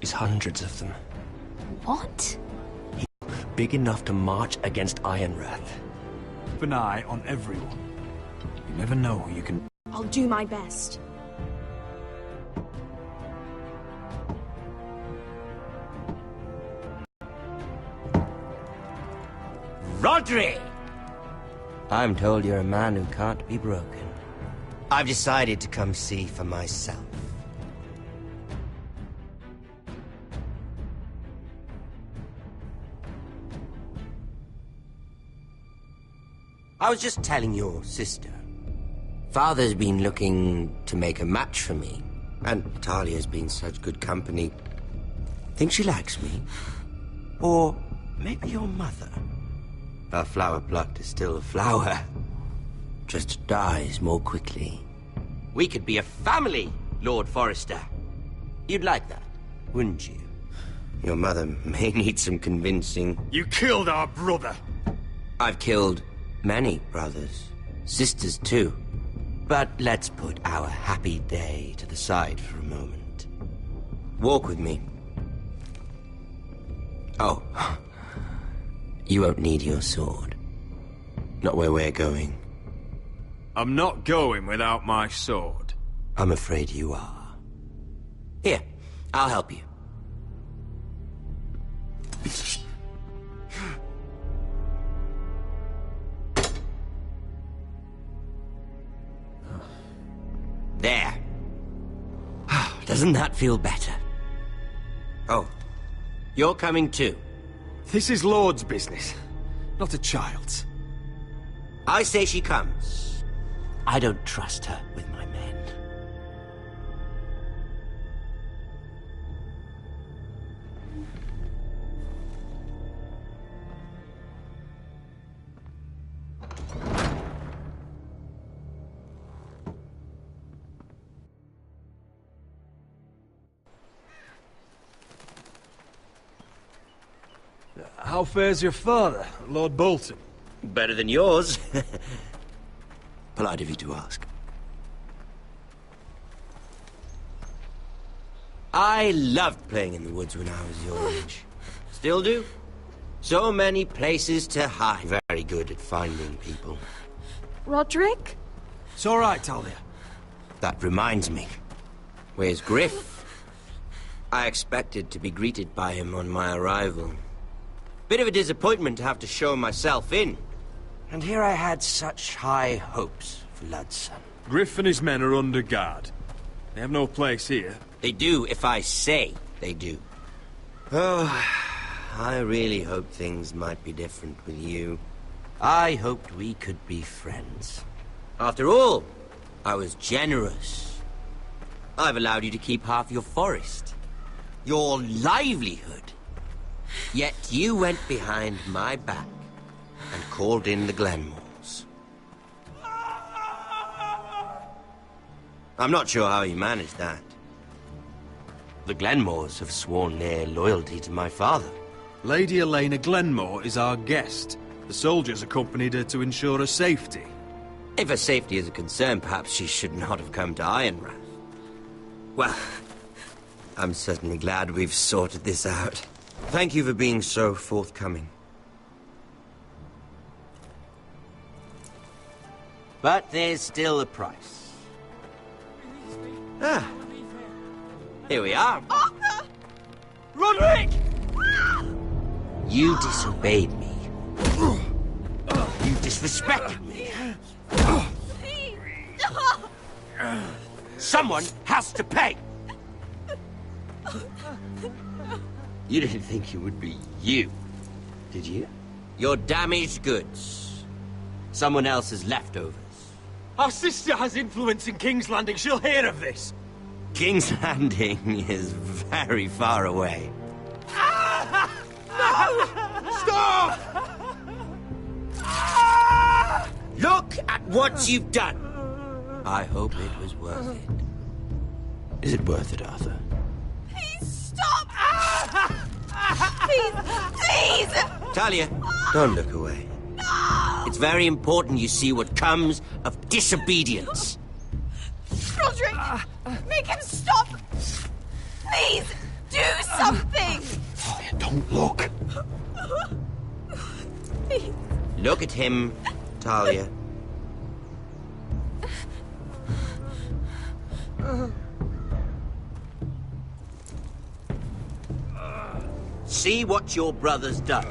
There's hundreds of them. What? Big enough to march against Ironrath. Keep an eye on everyone. You never know who you can... I'll do my best. Rodri! I'm told you're a man who can't be broken. I've decided to come see for myself. I was just telling your sister. Father's been looking to make a match for me, and Talia's been such good company. Think she likes me? Or maybe your mother? A flower plucked is still a flower. Just dies more quickly. We could be a family, Lord Forrester. You'd like that, wouldn't you? Your mother may need some convincing. You killed our brother! I've killed many brothers, sisters too. But let's put our happy day to the side for a moment. Walk with me. Oh, you won't need your sword. Not where we're going. I'm not going without my sword. I'm afraid you are. Here, I'll help you. There. Doesn't that feel better? Oh, you're coming too. This is Lord's business, not a child's. I say she comes. I don't trust her with my men. How fares your father, Lord Bolton? Better than yours. Polite of you to ask. I loved playing in the woods when I was your age. Still do. So many places to hide. Very good at finding people. Roderick? It's all right, Talia. That reminds me. Where's Griff? I expected to be greeted by him on my arrival. Bit of a disappointment to have to show myself in. And here I had such high hopes for Ludson. Griff and his men are under guard. They have no place here. They do if I say they do. Oh, I really hoped things might be different with you. I hoped we could be friends. After all, I was generous. I've allowed you to keep half your forest. Your livelihood. Yet you went behind my back and called in the Glenmores. I'm not sure how you managed that. The Glenmores have sworn their loyalty to my father. Lady Elena Glenmore is our guest. The soldiers accompanied her to ensure her safety. If her safety is a concern, perhaps she should not have come to Ironrath. Well, I'm certainly glad we've sorted this out. Thank you for being so forthcoming. But there's still a price. Ah. Here we are. Arthur! Roderick! You disobeyed me. You disrespected me. Please! Someone has to pay! You didn't think it would be you, did you? Your damaged goods. Someone else's leftovers. Our sister has influence in King's Landing. She'll hear of this. King's Landing is very far away. Stop! Look at what you've done! I hope it was worth it. Is it worth it, Arthur? Please stop! Please! Please! Talia, don't look away. No! It's very important you see what comes of disobedience. Roderick! Make him stop! Please! Do something! something! Talia, don't look. Please. Look at him, Talia. See what your brother's done.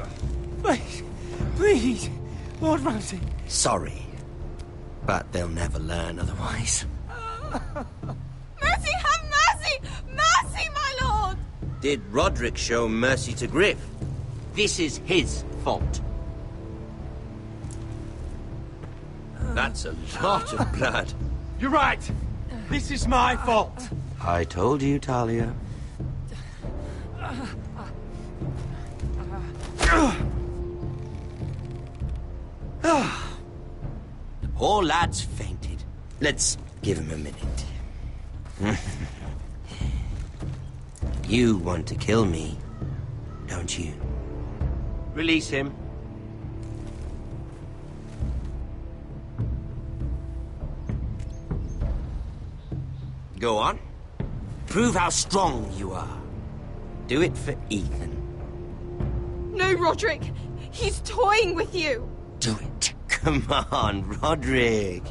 Please, please, Lord Ramsay. Sorry, but they'll never learn otherwise. Mercy, have mercy! Mercy, my lord! Did Roderick show mercy to Griff? This is his fault. That's a lot of blood. You're right. This is my fault. I told you, Talia. The poor lad's fainted. Let's give him a minute. You want to kill me, don't you? Release him. Go on. Prove how strong you are. Do it for Ethan. No, Roderick! He's toying with you! Do it. Come on, Roderick.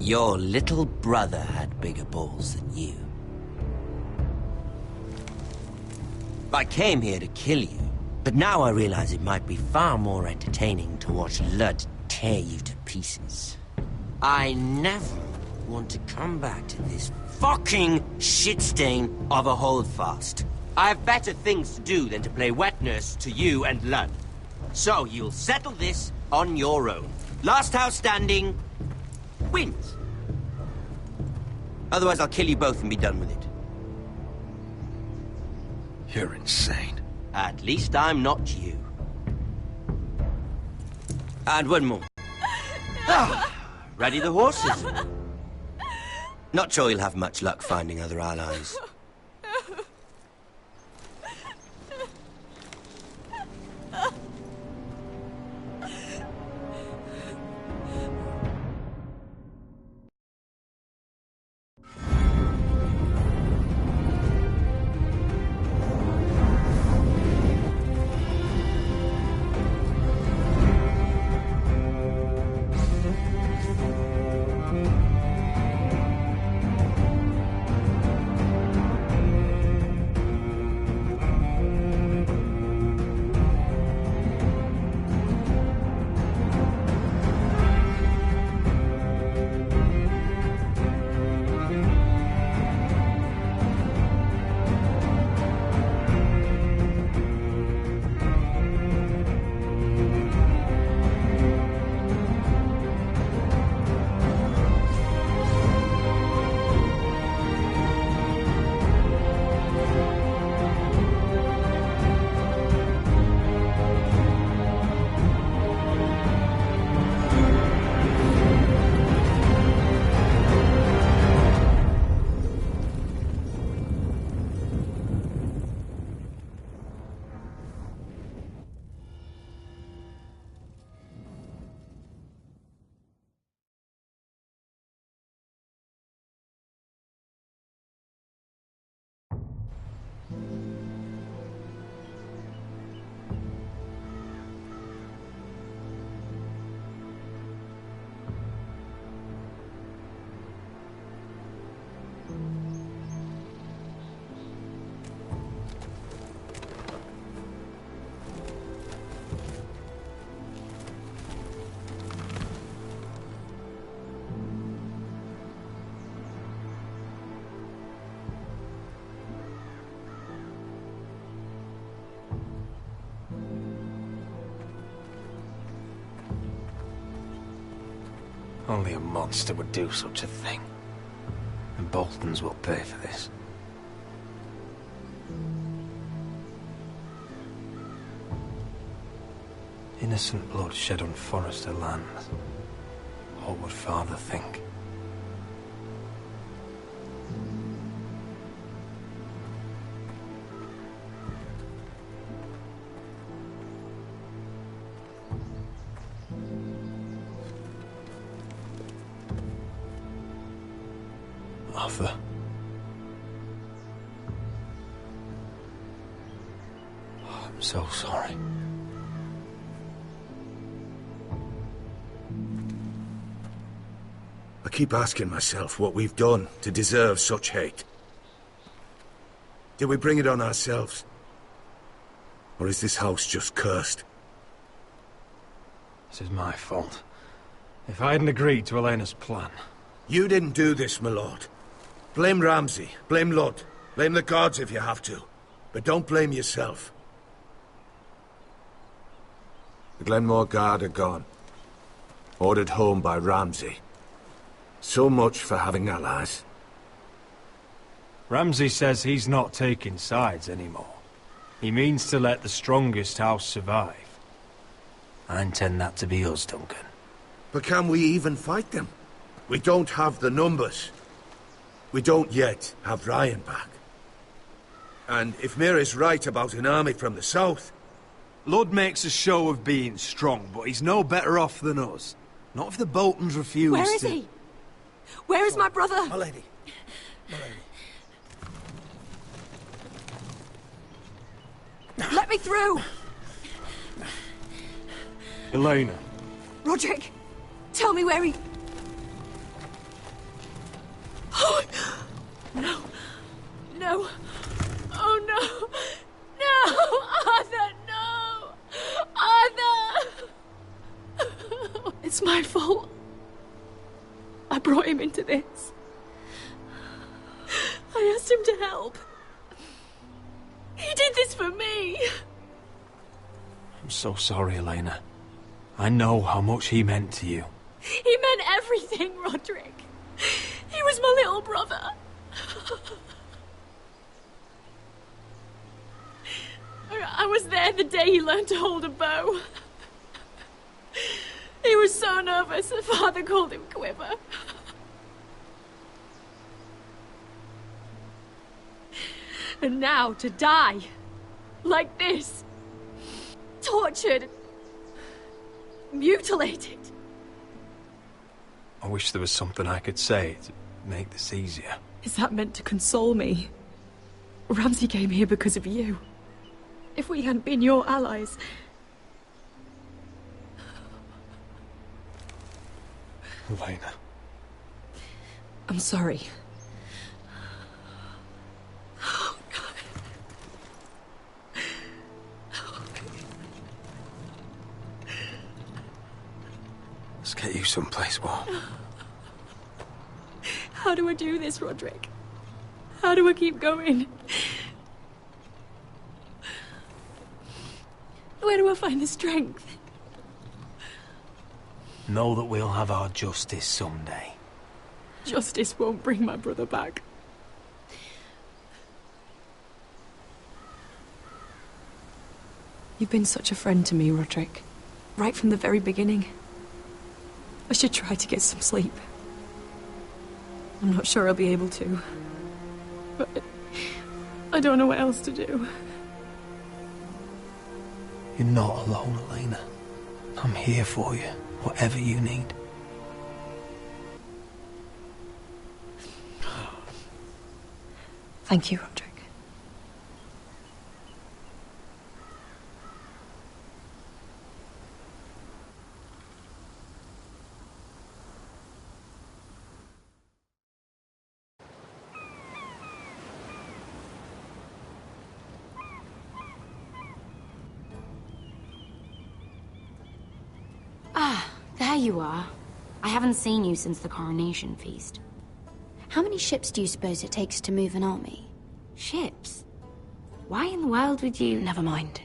Your little brother had bigger balls than you. I came here to kill you, but now I realize it might be far more entertaining to watch Lud tear you to pieces. I never want to come back to this fucking shit stain of a holdfast. I have better things to do than to play wet nurse to you and Lud. So you'll settle this on your own. Last house standing wins. Otherwise I'll kill you both and be done with it. You're insane. At least I'm not you. And one more. Ready the horses? Not sure you'll have much luck finding other allies. Only a monster would do such a thing. And Boltons will pay for this. Innocent blood shed on Forester lands. What would Father think? Arthur, so sorry. I keep asking myself what we've done to deserve such hate. Did we bring it on ourselves? Or is this house just cursed? This is my fault. If I hadn't agreed to Elena's plan... You didn't do this, my lord. Blame Ramsay, blame Ludd, blame the gods if you have to. But don't blame yourself. The Glenmore Guard are gone. Ordered home by Ramsay. So much for having allies. Ramsay says he's not taking sides anymore. He means to let the strongest house survive. I intend that to be us, Duncan. But can we even fight them? We don't have the numbers. We don't yet have Ryan back. And if Mira's right about an army from the south... Ludd makes a show of being strong, but he's no better off than us. Not if the Boltons refuse to... Where is he? Where is my brother? My lady. My lady. Let me through! Elena. Roderick, tell me where he... Oh, no. No. Oh, no. No! Arthur, no! Arthur! It's my fault. I brought him into this. I asked him to help. He did this for me. I'm so sorry, Elena. I know how much he meant to you. He meant everything, Roderick. He was my little brother. I was there the day he learned to hold a bow. He was so nervous that Father called him Quiver. And now to die. Like this. Tortured. Mutilated. I wish there was something I could say to make this easier. Is that meant to console me? Ramsay came here because of you. If we hadn't been your allies... Elena. I'm sorry. Let's get you someplace warm. How do I do this, Roderick? How do I keep going? Where do I find the strength? Know that we'll have our justice someday. Justice won't bring my brother back. You've been such a friend to me, Roderick. Right from the very beginning. I should try to get some sleep. I'm not sure I'll be able to. But I don't know what else to do. You're not alone, Elena. I'm here for you, whatever you need. Thank you, Roderick. There you are. I haven't seen you since the coronation feast. How many ships do you suppose it takes to move an army? Ships? Why in the world would you... Never mind.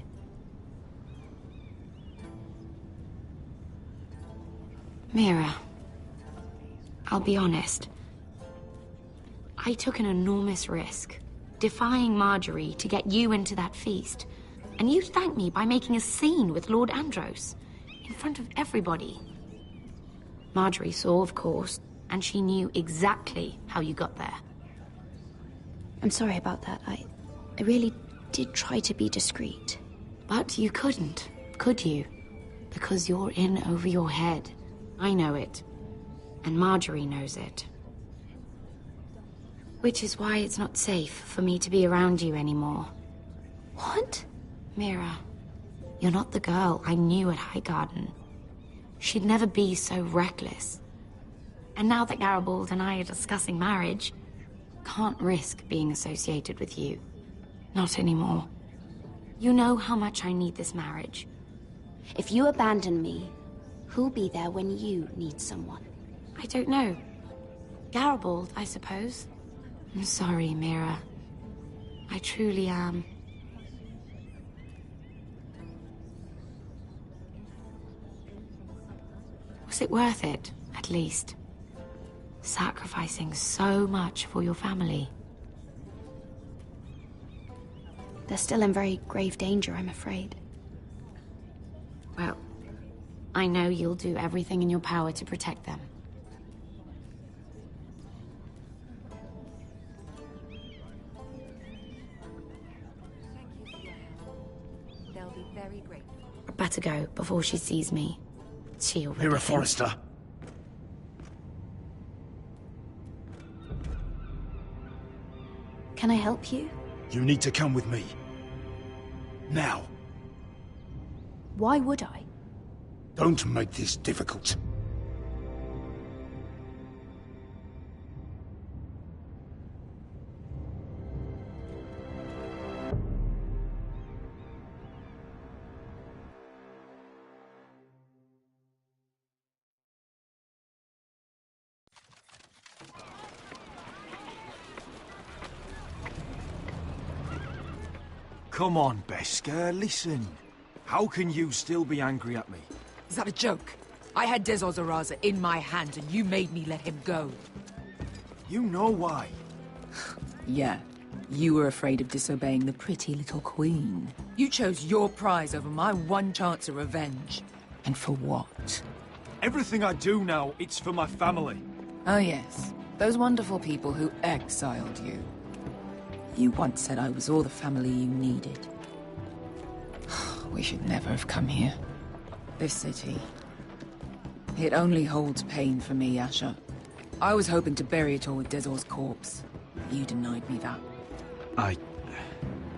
Mira, I'll be honest. I took an enormous risk, defying Marjorie to get you into that feast. And you thanked me by making a scene with Lord Andros, in front of everybody. Marjorie saw, of course, and she knew exactly how you got there. I'm sorry about that. I really did try to be discreet. But you couldn't, could you? Because you're in over your head. I know it. And Marjorie knows it. Which is why it's not safe for me to be around you anymore. What? Mira, You're not the girl I knew at Highgarden. She'd never be so reckless. And now that Garibald and I are discussing marriage, can't risk being associated with you. Not anymore. You know how much I need this marriage. If you abandon me, who'll be there when you need someone? I don't know. Garibald, I suppose. I'm sorry, Mira. I truly am. Was it worth it, at least? Sacrificing so much for your family. They're still in very grave danger, I'm afraid. Well, I know you'll do everything in your power to protect them. They'll be very grateful. I'd better go before she sees me. She already Mira thinks- Forrester. Can I help you? You need to come with me. Now. Why would I? Don't make this difficult. Come on, Beskar, listen. How can you still be angry at me? Is that a joke? I had Dezor Zaraza in my hand and you made me let him go. You know why. Yeah, you were afraid of disobeying the pretty little queen. You chose your prize over my one chance of revenge. And for what? Everything I do now, it's for my family. Oh yes, those wonderful people who exiled you. You once said I was all the family you needed. We should never have come here. This city. It only holds pain for me, Asher. I was hoping to bury it all with Dezor's corpse. You denied me that.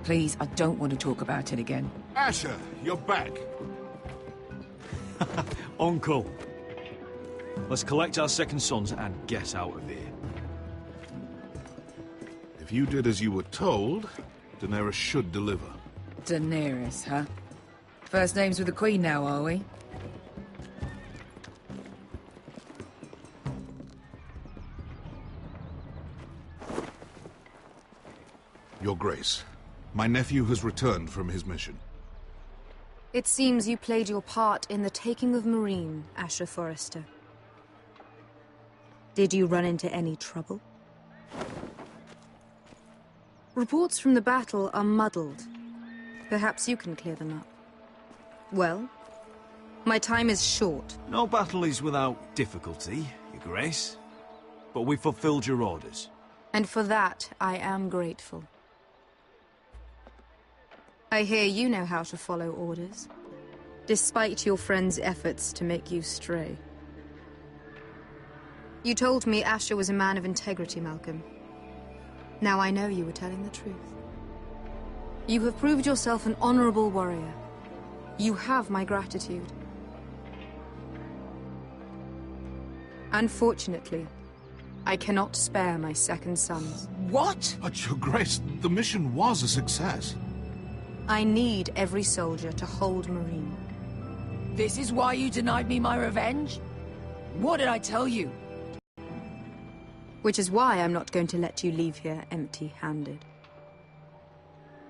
Please, I don't want to talk about it again. Asher, you're back. Uncle. Let's collect our second sons and get out of here. If you did as you were told, Daenerys should deliver. Daenerys, huh? First names with the Queen now, are we? Your Grace, my nephew has returned from his mission. It seems you played your part in the taking of Marine, Asher Forrester. Did you run into any trouble? Reports from the battle are muddled. Perhaps you can clear them up. Well, my time is short. No battle is without difficulty, Your Grace. But we fulfilled your orders. And for that, I am grateful. I hear you know how to follow orders, despite your friend's efforts to make you stray. You told me Asher was a man of integrity, Malcolm. Now I know you were telling the truth. You have proved yourself an honorable warrior. You have my gratitude. Unfortunately, I cannot spare my second sons. What? But, Your Grace, the mission was a success. I need every soldier to hold Marine. This is why you denied me my revenge? What did I tell you? Which is why I'm not going to let you leave here empty-handed.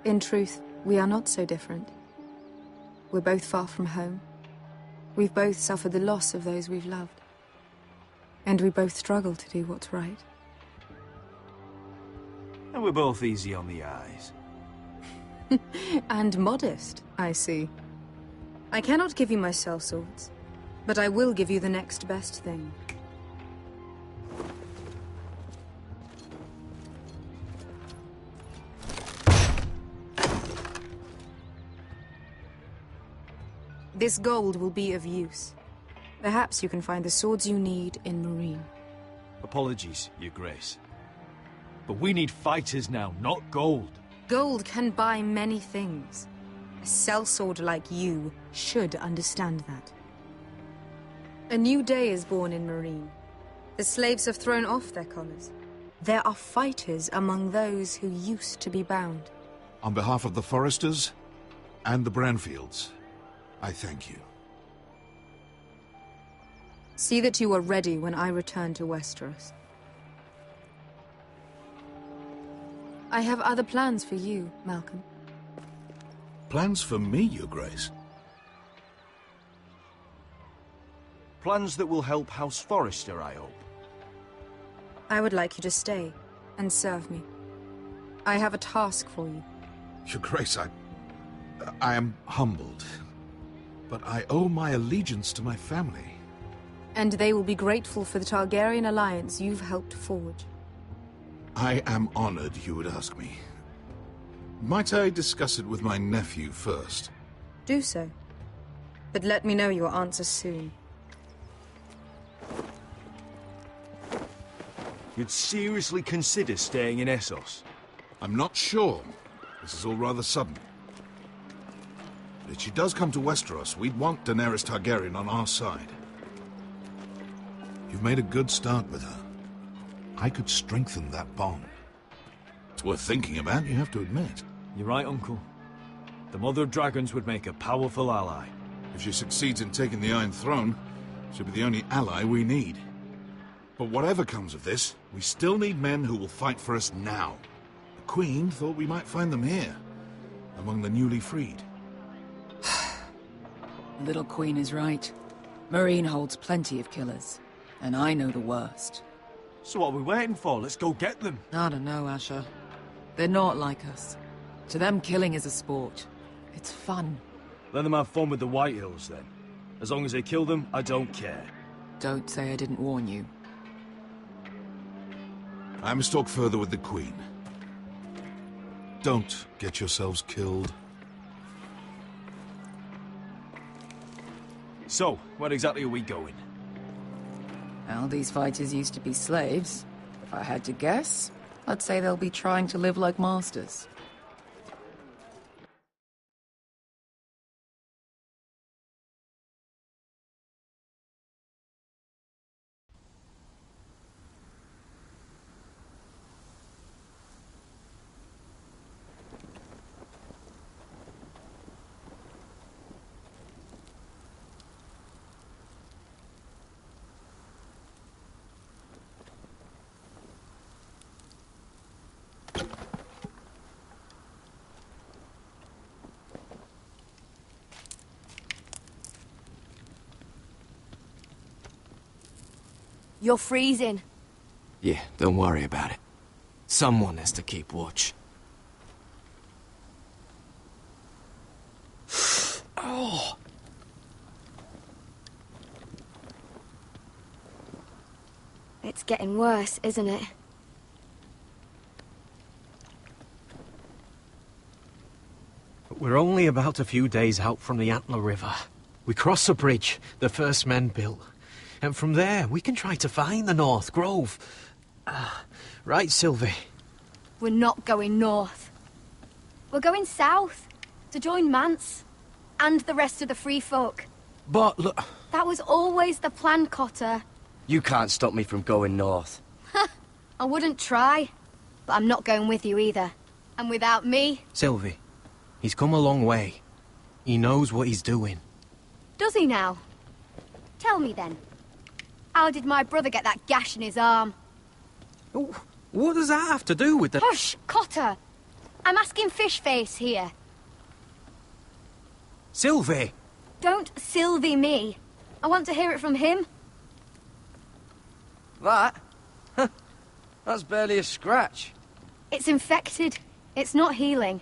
In truth, we are not so different. We're both far from home. We've both suffered the loss of those we've loved. And we both struggle to do what's right. And we're both easy on the eyes. And modest, I see. I cannot give you my sellswords, but I will give you the next best thing. This gold will be of use. Perhaps you can find the swords you need in Marine. Apologies, Your Grace. But we need fighters now, not gold. Gold can buy many things. A sellsword like you should understand that. A new day is born in Marine. The slaves have thrown off their collars. There are fighters among those who used to be bound. On behalf of the Foresters and the Branfields, I thank you. See that you are ready when I return to Westeros. I have other plans for you, Malcolm. Plans for me, Your Grace? Plans that will help House Forrester, I hope. I would like you to stay and serve me. I have a task for you. Your Grace, I am humbled, but I owe my allegiance to my family. And they will be grateful for the Targaryen alliance you've helped forge. I am honored you would ask me. Might I discuss it with my nephew first? Do so. But let me know your answer soon. You'd seriously consider staying in Essos? I'm not sure. This is all rather sudden. But if she does come to Westeros, we'd want Daenerys Targaryen on our side. You've made a good start with her. I could strengthen that bond. It's worth thinking about, you have to admit. You're right, Uncle. The Mother of Dragons would make a powerful ally. If she succeeds in taking the Iron Throne, she'll be the only ally we need. But whatever comes of this, we still need men who will fight for us now. The Queen thought we might find them here, among the newly freed. Little Queen is right. Marine holds plenty of killers, and I know the worst. So what are we waiting for? Let's go get them. I don't know, Asher. They're not like us. To them, killing is a sport. It's fun. Let them have fun with the White Hills, then. As long as they kill them, I don't care. Don't say I didn't warn you. I must talk further with the Queen. Don't get yourselves killed. So, where exactly are we going? Well, these fighters used to be slaves. If I had to guess, I'd say they'll be trying to live like masters. You're freezing. Yeah, don't worry about it. Someone has to keep watch. Oh! It's getting worse, isn't it? We're only about a few days out from the Antler River. We cross a bridge the first men built. And from there, we can try to find the North Grove. Right, Sylvie? We're not going north. We're going south, to join Mance, and the rest of the Free Folk. But look... That was always the plan, Cotter. You can't stop me from going north. I wouldn't try, but I'm not going with you either. And without me... Sylvie, he's come a long way. He knows what he's doing. Does he now? Tell me then. How did my brother get that gash in his arm? What does that have to do with the... Hush, Cotter! I'm asking Fishface here. Sylvie! Don't Sylvie me. I want to hear it from him. That? That's barely a scratch. It's infected. It's not healing.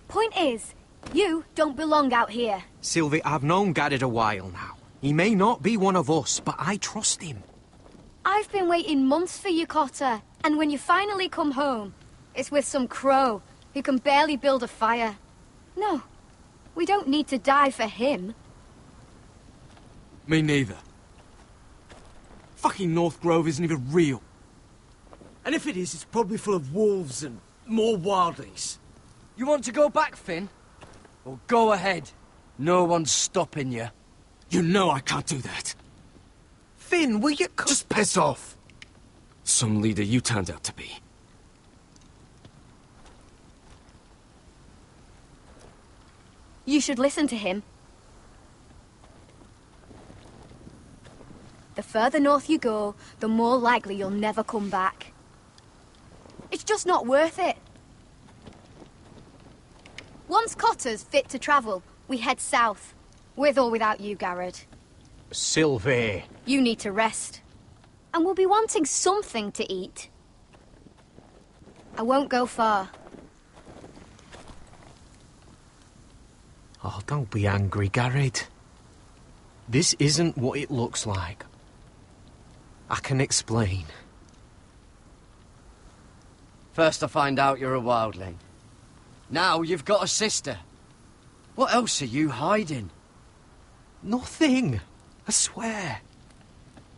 Point is, you don't belong out here. Sylvie, I've known Gaddard a while now. He may not be one of us, but I trust him. I've been waiting months for you, Cotter. And when you finally come home, it's with some crow who can barely build a fire. No, we don't need to die for him. Me neither. Fucking North Grove isn't even real. And if it is, it's probably full of wolves and more wildlings. You want to go back, Finn? Well, go ahead. No one's stopping you. You know I can't do that. Finn, will you just piss off? Some leader you turned out to be. You should listen to him. The further north you go, the more likely you'll never come back. It's just not worth it. Once Cotter's fit to travel, we head south. With or without you, Garrett. Sylvie. You need to rest. And we'll be wanting something to eat. I won't go far. Oh, don't be angry, Garrett. This isn't what it looks like. I can explain. First I find out you're a wildling. Now you've got a sister. What else are you hiding? Nothing. I swear.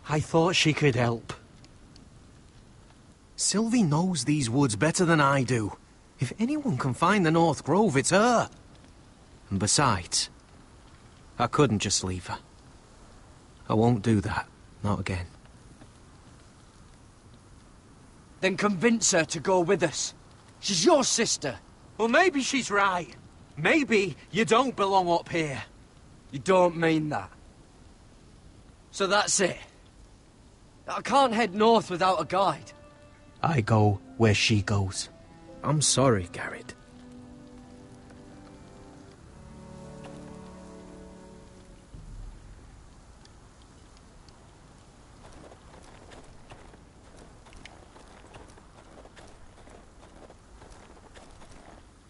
I thought she could help. Sylvie knows these woods better than I do. If anyone can find the North Grove, it's her. And besides, I couldn't just leave her. I won't do that. Not again. Then convince her to go with us. She's your sister. Well, maybe she's right. Maybe you don't belong up here. You don't mean that. So that's it. I can't head north without a guide. I go where she goes. I'm sorry, Garrett.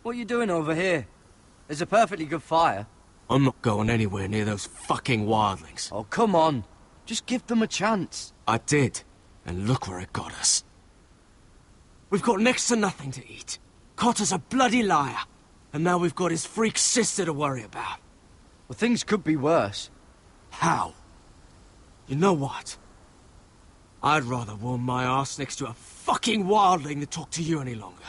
What are you doing over here? There's a perfectly good fire. I'm not going anywhere near those fucking wildlings. Oh, come on. Just give them a chance. I did, and look where it got us. We've got next to nothing to eat. Cotter's a bloody liar. And now we've got his freak sister to worry about. Well, things could be worse. How? You know what? I'd rather warm my ass next to a fucking wildling than talk to you any longer.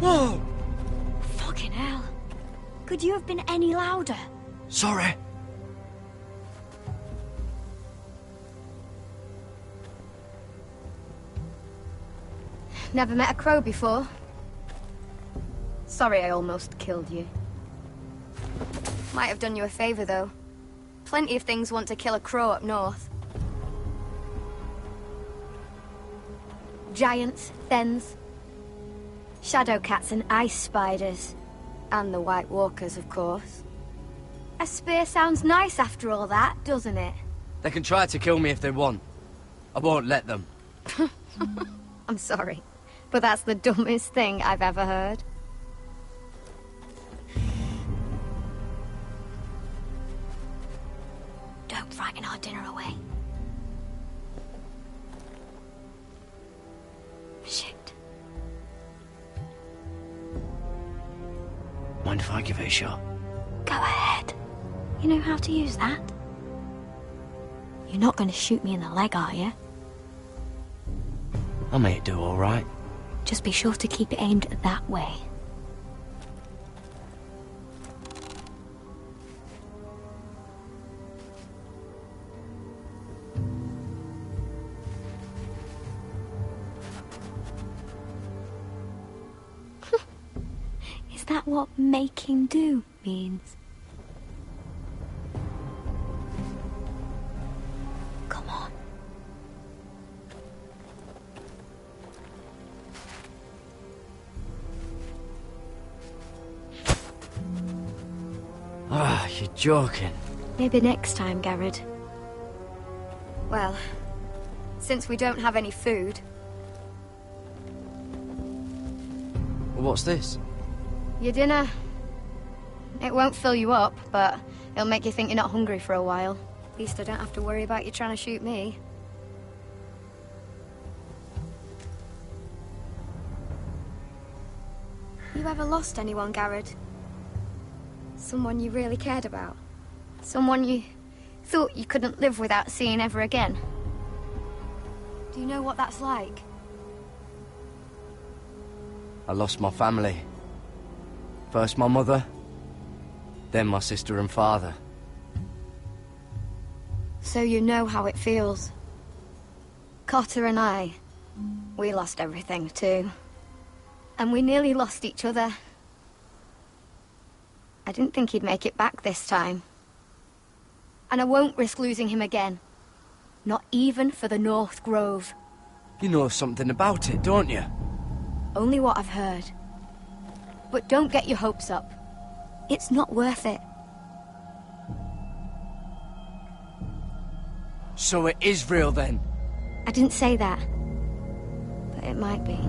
Whoa! Fucking hell. Could you have been any louder? Sorry. Never met a crow before. Sorry I almost killed you. Might have done you a favor, though. Plenty of things want to kill a crow up north. Giants, thens, shadow cats and ice spiders. And the White Walkers, of course. A spear sounds nice after all that, doesn't it? They can try to kill me if they want. I won't let them. I'm sorry, but that's the dumbest thing I've ever heard. Don't frighten our dinner away. Shit. Mind if I give it a shot? Go ahead. You know how to use that? You're not going to shoot me in the leg, are you? I may do all right. Just be sure to keep it aimed that way. Is that what making do means? Come on. Ah, you're joking. Maybe next time, Garrett. Well, since we don't have any food... What's this? Your dinner. It won't fill you up, but it'll make you think you're not hungry for a while. At least I don't have to worry about you trying to shoot me. You ever lost anyone, Garrett? Someone you really cared about? Someone you thought you couldn't live without seeing ever again? Do you know what that's like? I lost my family. First my mother, then my sister and father. So you know how it feels. Cotter and I, we lost everything too. And we nearly lost each other. I didn't think he'd make it back this time. And I won't risk losing him again. Not even for the North Grove. You know something about it, don't you? Only what I've heard. But don't get your hopes up. It's not worth it. So it is real then? I didn't say that. But it might be.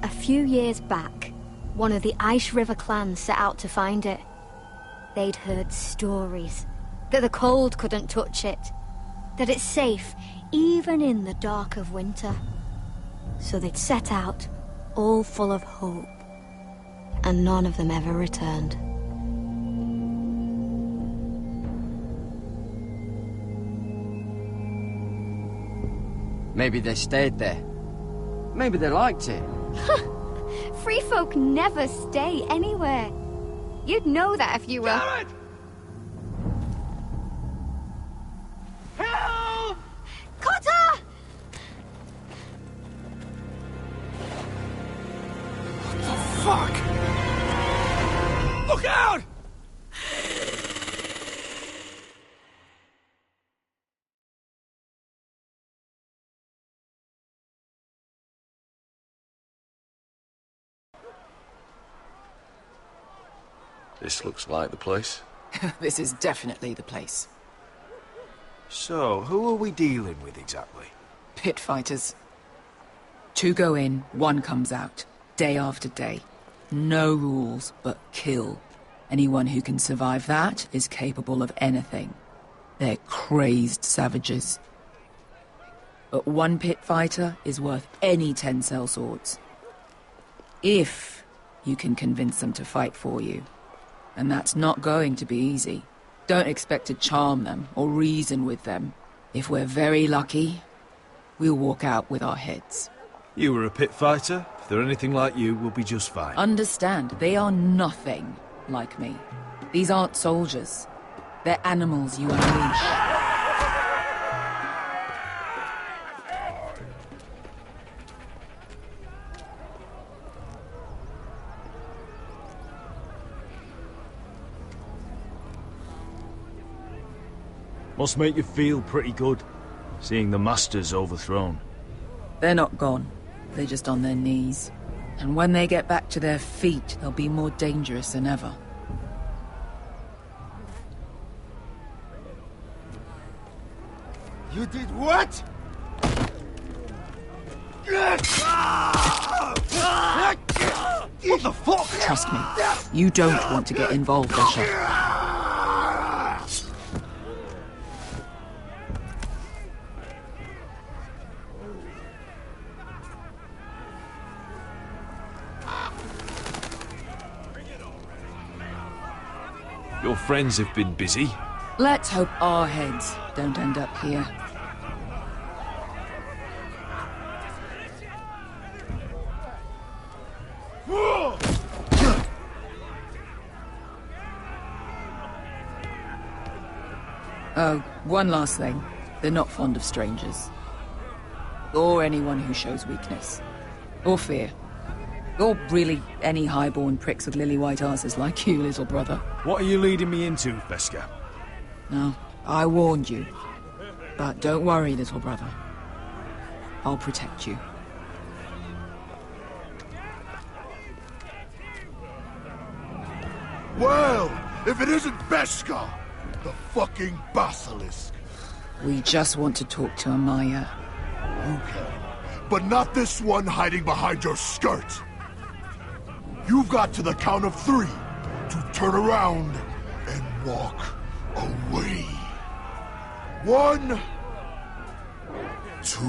A few years back, one of the Ice River clans set out to find it. They'd heard stories. That the cold couldn't touch it. That it's safe, even in the dark of winter. So they'd set out, all full of hope. And none of them ever returned. Maybe they stayed there. Maybe they liked it. Free folk never stay anywhere. You'd know that if you were... Garrett! Help! Cotter! What the fuck? Look out! This looks like the place. This is definitely the place. So, who are we dealing with exactly? Pit fighters. 2 go in, 1 comes out. Day after day. No rules, but kill. Anyone who can survive that is capable of anything. They're crazed savages. But 1 pit fighter is worth any 10 sellswords. If you can convince them to fight for you. And that's not going to be easy. Don't expect to charm them or reason with them. If we're very lucky, we'll walk out with our heads. You were a pit fighter. If they're anything like you, we'll be just fine. Understand, they are nothing like me. These aren't soldiers. They're animals you unleash. Must make you feel pretty good, seeing the Masters overthrown. They're not gone. They're just on their knees. And when they get back to their feet, they'll be more dangerous than ever. You did what? What the fuck? Trust me, you don't want to get involved, Asher. Your friends have been busy. Let's hope our heads don't end up here. Oh, one last thing. They're not fond of strangers. Or anyone who shows weakness. Or fear. Or really any highborn pricks with lily-white asses like you, little brother. What are you leading me into, Veska? No, I warned you. But don't worry, little brother. I'll protect you. Well, if it isn't Beskha, the fucking basilisk. We just want to talk to Amaya. You can, but not this one hiding behind your skirt. You've got to the count of 3 to turn around and walk away. 1, 2...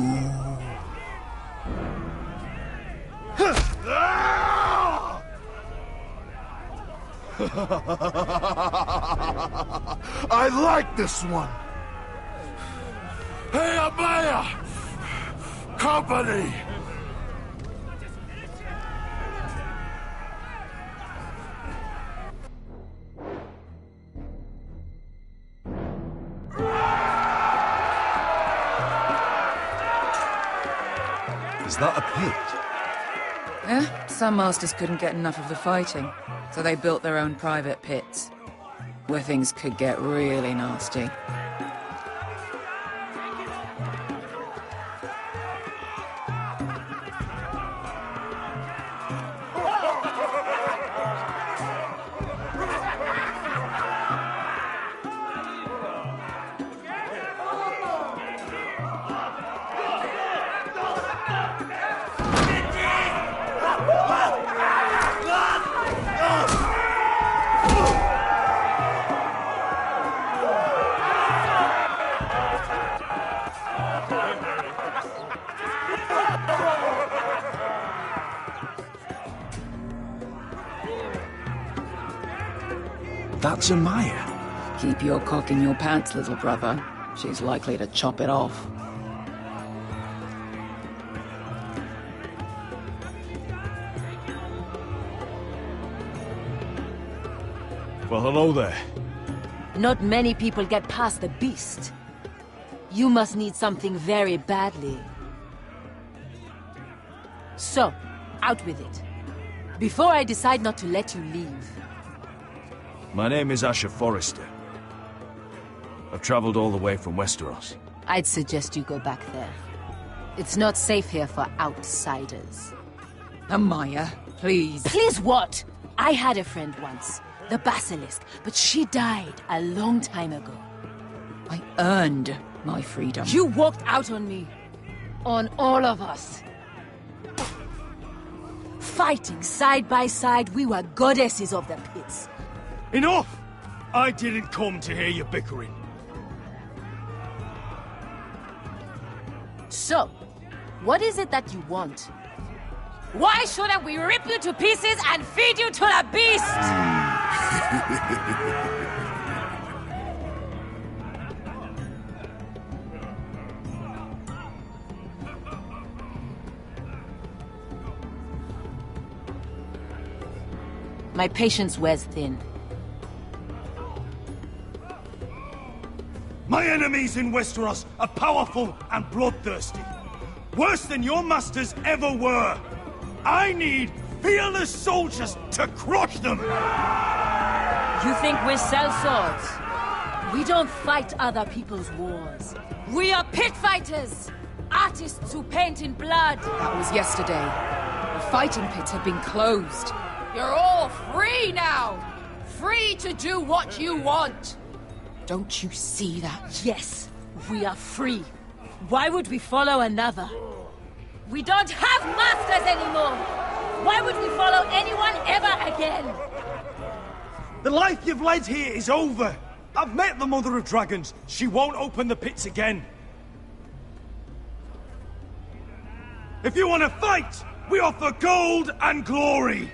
I like this one. Hey, Amaya! Company! Is that a pit? Yeah, some masters couldn't get enough of the fighting, so they built their own private pits, where things could get really nasty. That's Amaya. Keep your cock in your pants, little brother. She's likely to chop it off. Well, hello there. Not many people get past the beast. You must need something very badly. So, out with it. Before I decide not to let you leave. My name is Asher Forrester. I've traveled all the way from Westeros. I'd suggest you go back there. It's not safe here for outsiders. Amaya, please. Please what? I had a friend once, the Basilisk, but she died a long time ago. I earned my freedom. You walked out on me. On all of us. Fighting side by side, we were goddesses of the pits. Enough! I didn't come to hear you bickering. So, what is it that you want? Why shouldn't we rip you to pieces and feed you to the beast? My patience wears thin. My enemies in Westeros are powerful and bloodthirsty. Worse than your masters ever were. I need fearless soldiers to crush them! You think we sell swords? We don't fight other people's wars. We are pit fighters! Artists who paint in blood! That was yesterday. The fighting pits have been closed. You're all free now! Free to do what you want! Don't you see that? Yes, we are free. Why would we follow another? We don't have masters anymore! Why would we follow anyone ever again? The life you've led here is over. I've met the Mother of Dragons. She won't open the pits again. If you want to fight, we offer gold and glory.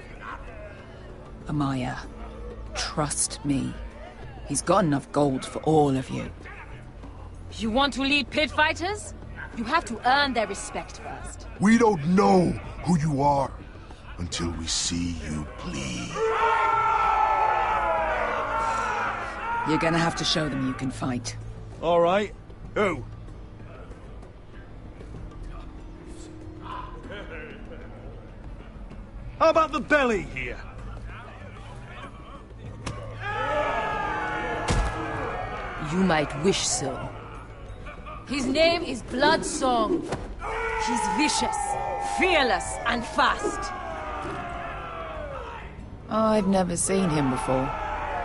Amaya, trust me. He's got enough gold for all of you. You want to lead pit fighters? You have to earn their respect first. We don't know who you are until we see you bleed. You're gonna have to show them you can fight. All right. Who? How about the belly here? You might wish so. His name is Bloodsong. He's vicious, fearless, and fast. I've never seen him before.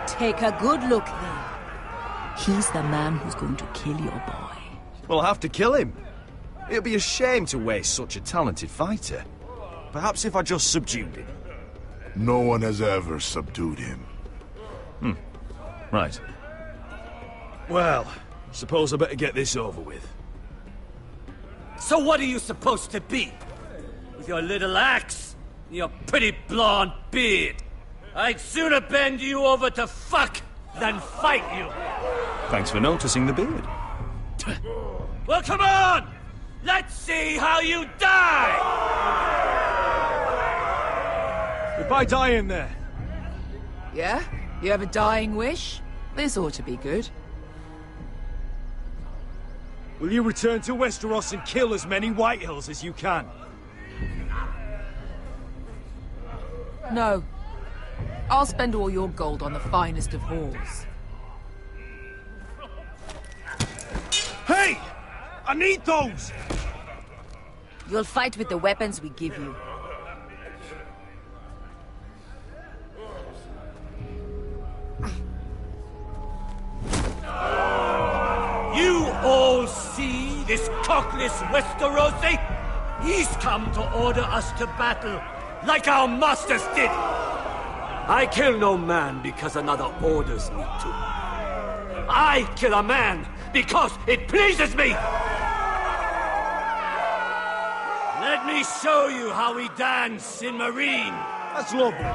Take a good look then. He's the man who's going to kill your boy. We'll have to kill him. It'd be a shame to waste such a talented fighter. Perhaps if I just subdued him. No one has ever subdued him. Right. Well, suppose I better get this over with. So what are you supposed to be? With your little axe and your pretty blonde beard? I'd sooner bend you over to fuck than fight you. Thanks for noticing the beard. Well, come on! Let's see how you die! If I die in there... Yeah? You have a dying wish? This ought to be good. Will you return to Westeros and kill as many Whitehills as you can? No. I'll spend all your gold on the finest of halls. Hey! I need those! You'll fight with the weapons we give you. You all see this cockless Westerosi? He's come to order us to battle, like our masters did. I kill no man because another orders me to. I kill a man because it pleases me! Let me show you how we dance in Marine. That's lovely.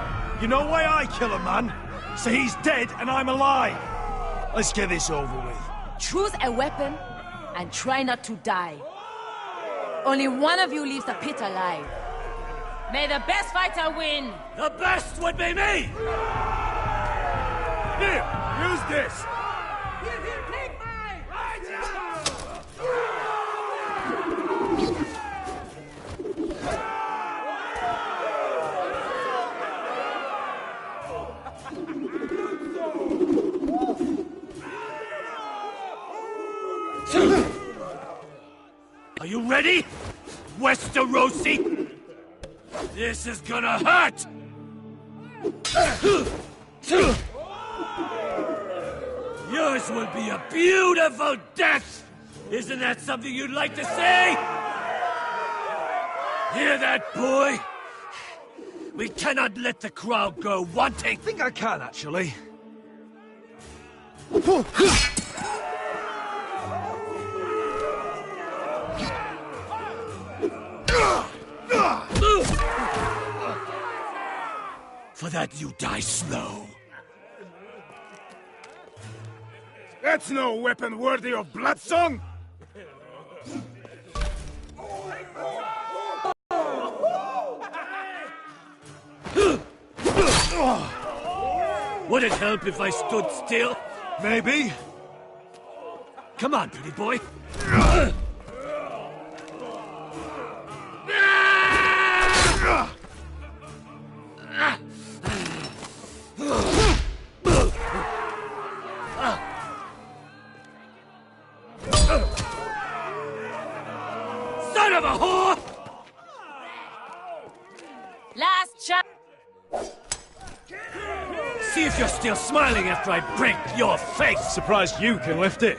You know why I kill a man? So he's dead and I'm alive. Let's get this over with. Choose a weapon and try not to die. Only one of you leaves the pit alive. May the best fighter win! The best would be me! Here, use this! Are you ready, Westerosi? This is gonna hurt! Yours will be a beautiful death! Isn't that something you'd like to say? Hear that, boy? We cannot let the crowd go wanting. I think I can, actually. For that you die slow. That's no weapon worthy of Bloodsong! Would it help if I stood still? Maybe. Come on, pretty boy. Son of a whore! Last shot! See if you're still smiling after I break your face! Surprised you can lift it.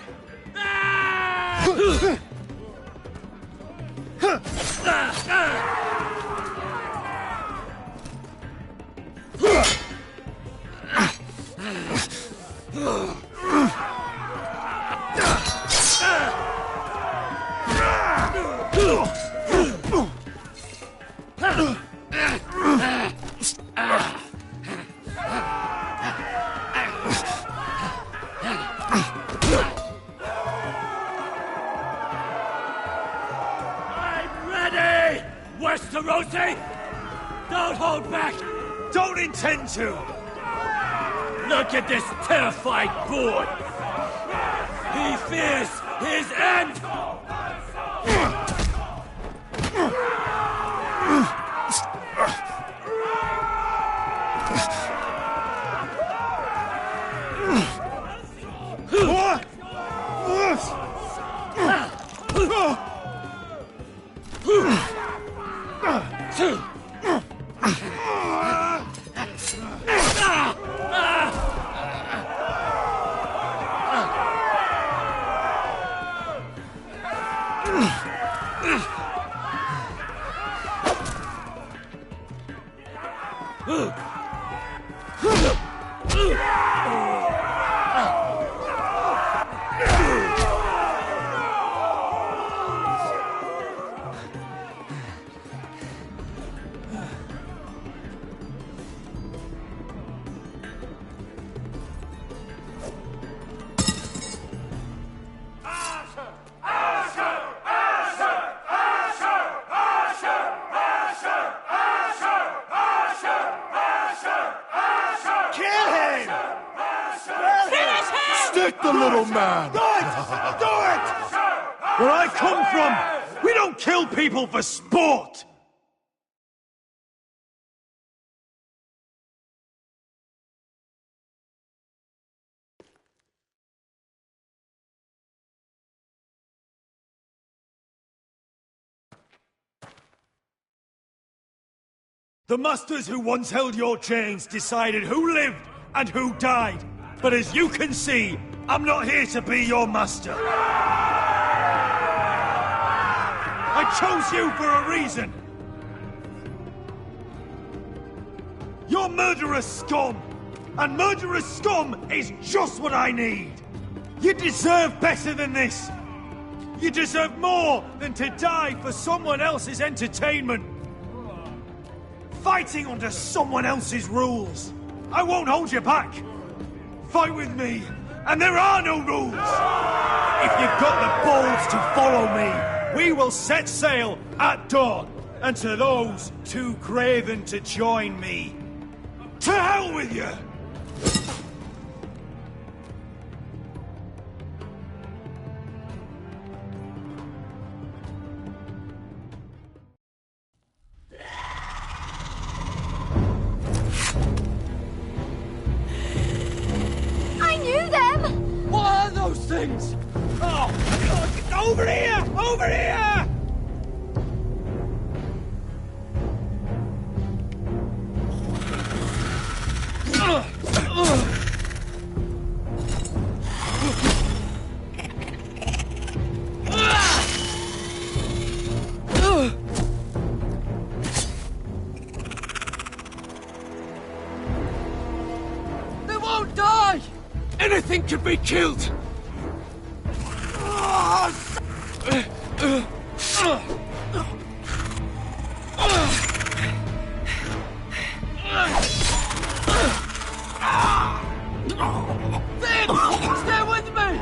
Westerosi! Don't hold back! Don't intend to! Look at this terrified boy! He fears his end! Get the little man! Do it! Do it! Where I come from, we don't kill people for sport! The masters who once held your chains decided who lived and who died. But as you can see, I'm not here to be your master. I chose you for a reason. You're murderous scum. And murderous scum is just what I need. You deserve better than this. You deserve more than to die for someone else's entertainment. Fighting under someone else's rules. I won't hold you back. Fight with me, and there are no rules. If you've got the balls to follow me, we will set sail at dawn. And to those too craven to join me, to hell with you! Things! Oh, God, over here! Over here! They won't die! Anything can be killed! Stay with me!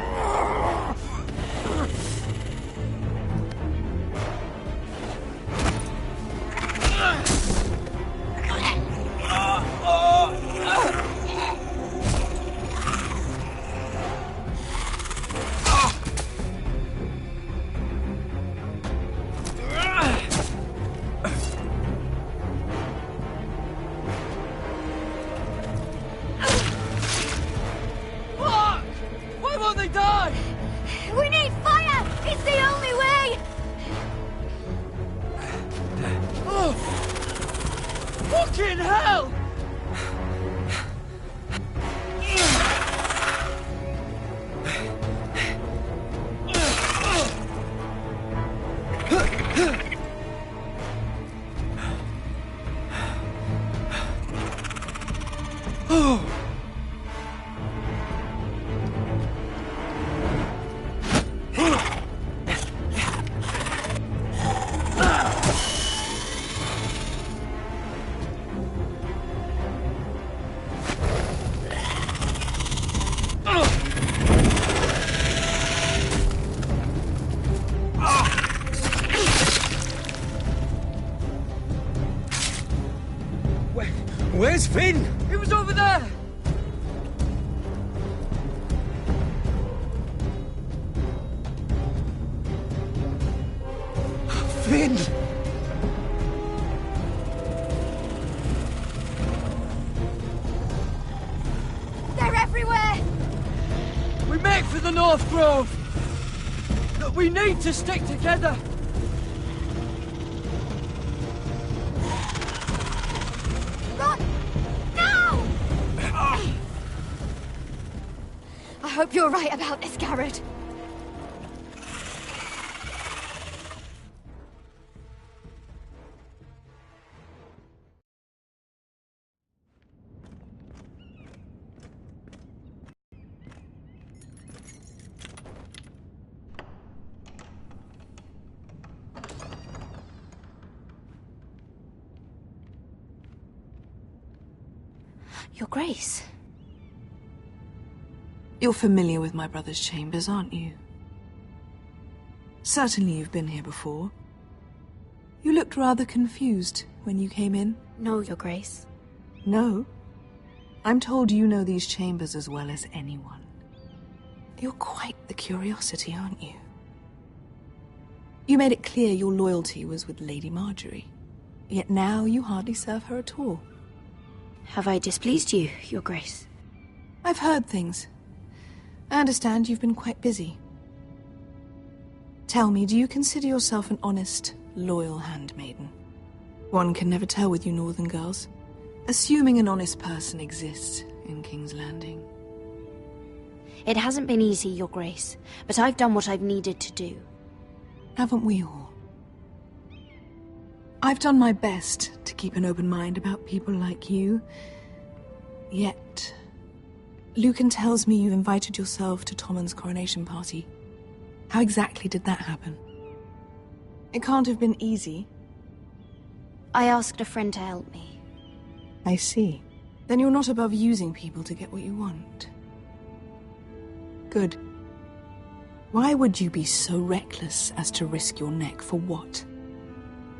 Fucking hell! Where's Finn? He was over there! Finn! They're everywhere! We make for the North Grove! But we need to stick together! I hope you're right about this, Garrett. Your Grace. You're familiar with my brother's chambers, aren't you? Certainly you've been here before. You looked rather confused when you came in. No, Your Grace. No? I'm told you know these chambers as well as anyone. You're quite the curiosity, aren't you? You made it clear your loyalty was with Lady Marjorie. Yet now you hardly serve her at all. Have I displeased you, Your Grace? I've heard things. I understand you've been quite busy. Tell me, do you consider yourself an honest, loyal handmaiden? One can never tell with you northern girls. Assuming an honest person exists in King's Landing. It hasn't been easy, Your Grace, but I've done what I've needed to do. Haven't we all? I've done my best to keep an open mind about people like you. Yet, Lucan tells me you invited yourself to Tommen's coronation party. How exactly did that happen? It can't have been easy. I asked a friend to help me. I see. Then you're not above using people to get what you want. Good. Why would you be so reckless as to risk your neck for what?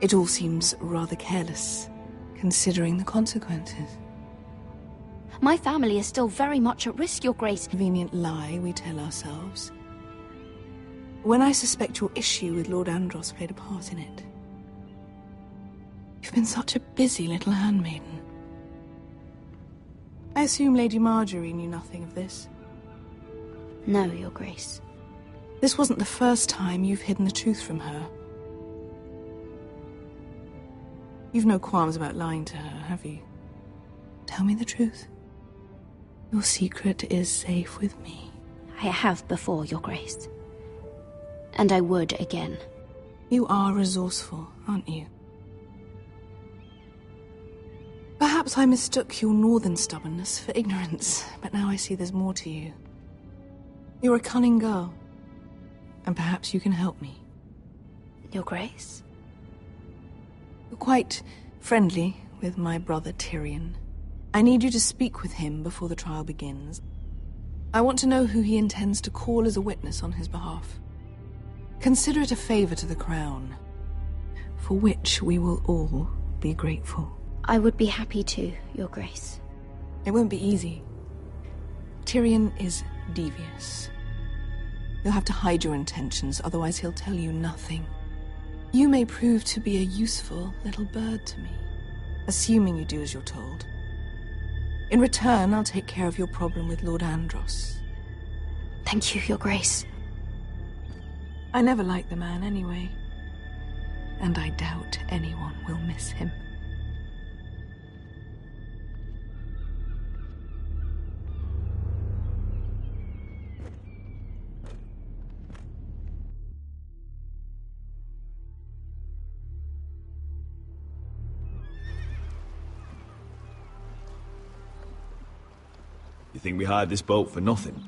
It all seems rather careless, considering the consequences. My family is still very much at risk, Your Grace. Convenient lie we tell ourselves. When I suspect your issue with Lord Andros played a part in it. You've been such a busy little handmaiden. I assume Lady Marjorie knew nothing of this. No, Your Grace. This wasn't the first time you've hidden the truth from her. You've no qualms about lying to her, have you? Tell me the truth. Your secret is safe with me. I have before, Your Grace. And I would again. You are resourceful, aren't you? Perhaps I mistook your northern stubbornness for ignorance, but now I see there's more to you. You're a cunning girl, and perhaps you can help me. Your Grace? You're quite friendly with my brother Tyrion. I need you to speak with him before the trial begins. I want to know who he intends to call as a witness on his behalf. Consider it a favor to the crown, for which we will all be grateful. I would be happy to, Your Grace. It won't be easy. Tyrion is devious. You'll have to hide your intentions, otherwise he'll tell you nothing. You may prove to be a useful little bird to me, assuming you do as you're told. In return, I'll take care of your problem with Lord Andros. Thank you, Your Grace. I never liked the man anyway, and I doubt anyone will miss him. You think we hired this boat for nothing?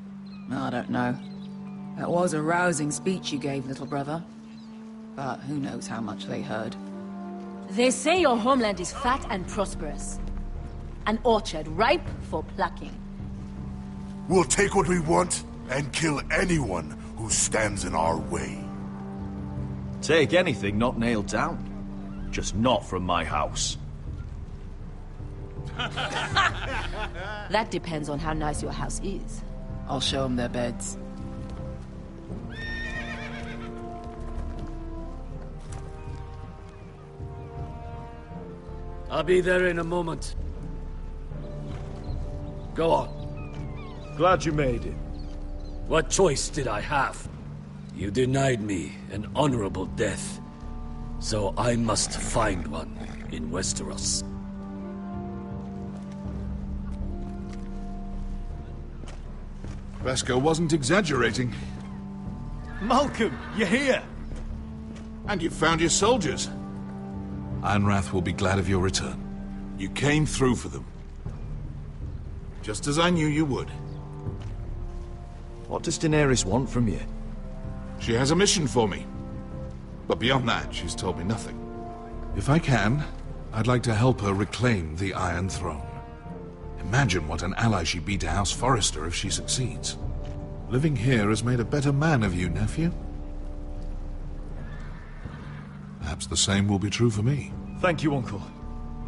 I don't know. That was a rousing speech you gave, little brother. But who knows how much they heard. They say your homeland is fat and prosperous. An orchard ripe for plucking. We'll take what we want and kill anyone who stands in our way. Take anything not nailed down. Just not from my house. That depends on how nice your house is. I'll show them their beds. I'll be there in a moment. Go on. Glad you made it. What choice did I have? You denied me an honorable death, so I must find one in Westeros. Vesco wasn't exaggerating. Malcolm, you're here! And you've found your soldiers. Ironrath will be glad of your return. You came through for them. Just as I knew you would. What does Daenerys want from you? She has a mission for me. But beyond that, she's told me nothing. If I can, I'd like to help her reclaim the Iron Throne. Imagine what an ally she'd be to House Forrester if she succeeds. Living here has made a better man of you, nephew. Perhaps the same will be true for me. Thank you, Uncle.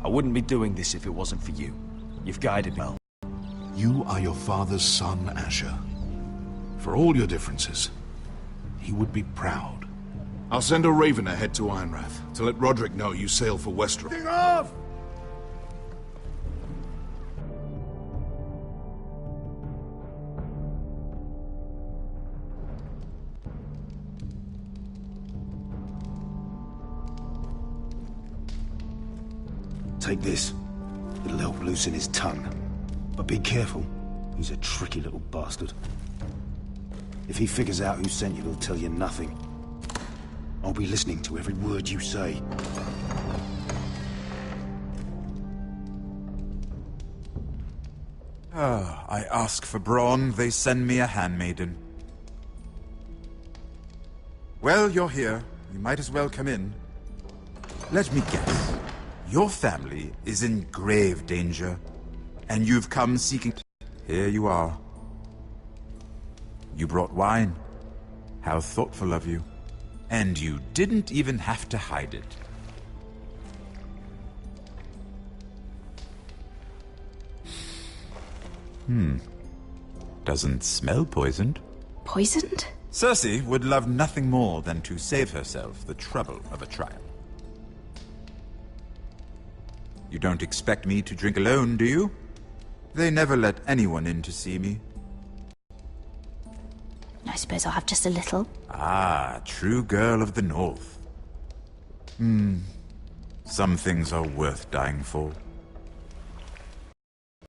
I wouldn't be doing this if it wasn't for you. You've guided me well. You are your father's son, Asher. For all your differences, he would be proud. I'll send a raven ahead to Ironrath to let Roderick know you sail for Westeros. Take off! Take this. It'll help loosen his tongue. But be careful. He's a tricky little bastard. If he figures out who sent you, he'll tell you nothing. I'll be listening to every word you say. I ask for brawn, they send me a handmaiden. Well, you're here. You might as well come in. Let me guess. Your family is in grave danger, and you've come seeking... Here you are. You brought wine. How thoughtful of you. And you didn't even have to hide it. Doesn't smell poisoned. Poisoned? Cersei would love nothing more than to save herself the trouble of a trial. You don't expect me to drink alone, do you? They never let anyone in to see me. I suppose I'll have just a little. Ah, true girl of the North. Some things are worth dying for.